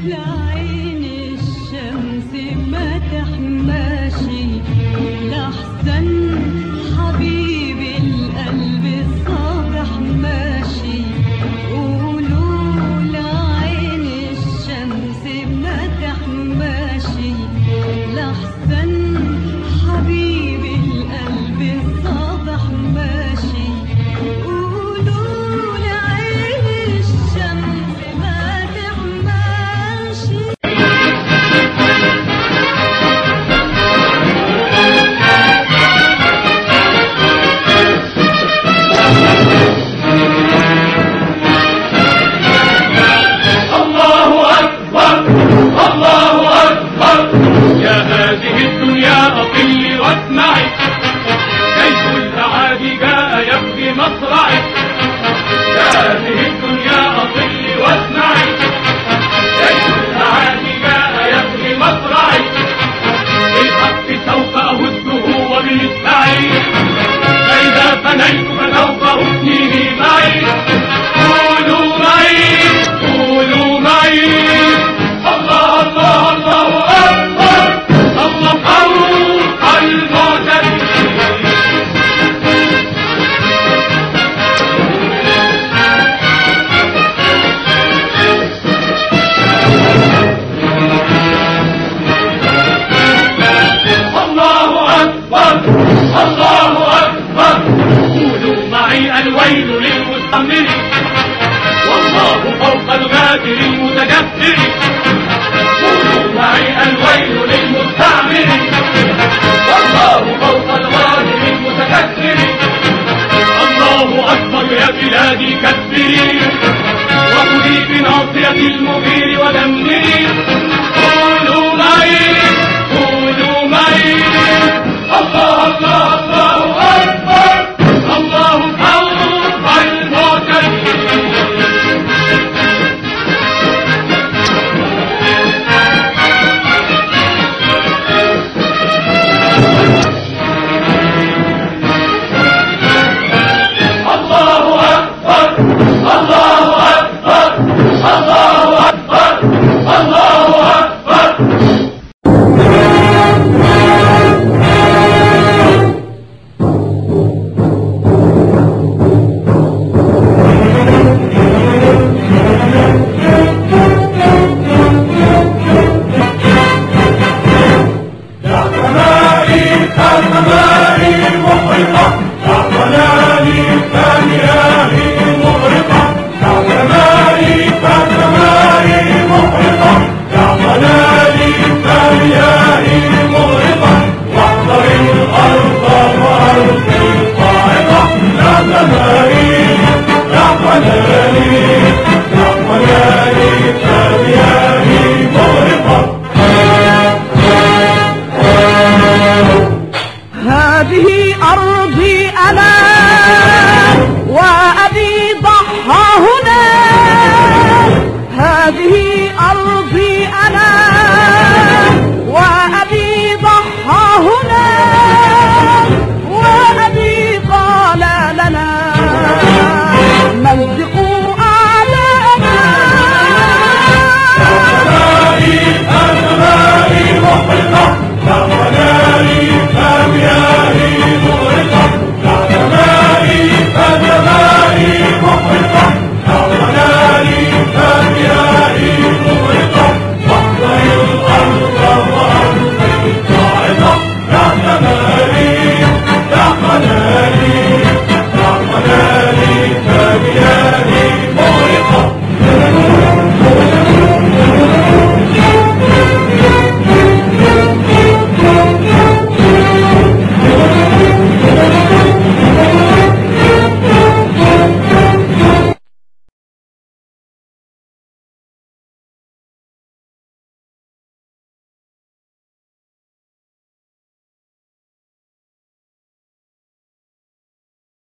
لعين الشمس ما تحماشي لأحسن حبيب القلب الصابح ماشي. قولوا لعين الشمس ما تحماشي لأحسن حبيب القلب الصابح ماشي. قولوا لعين الشمس ما تحماشي. الله أكبر الله أكبر. يا هذه الدنيا أطلي واسمعي، كيف الأعادي جاء يبكي مصرعي. يا هذه الدنيا أطلي واسمعي، كيف الأعادي جاء يبكي مصرعي. بالحق سوف أهزه وبالسعي، فإذا فنيت فسوف أفنيه معي. قولوا معي قولوا معي. الله الله الله أكبر. الله فوق المعتدين. الله أكبر الله أكبر. قولوا معي الويل للمستمر، والله فوق الغادر المتجبر. قولوا معي الويل للمستعمر، والله فوق الغادر المتكبر. الله أكبر يا بلادي كبري، وخذي بناصية المغير ودمري.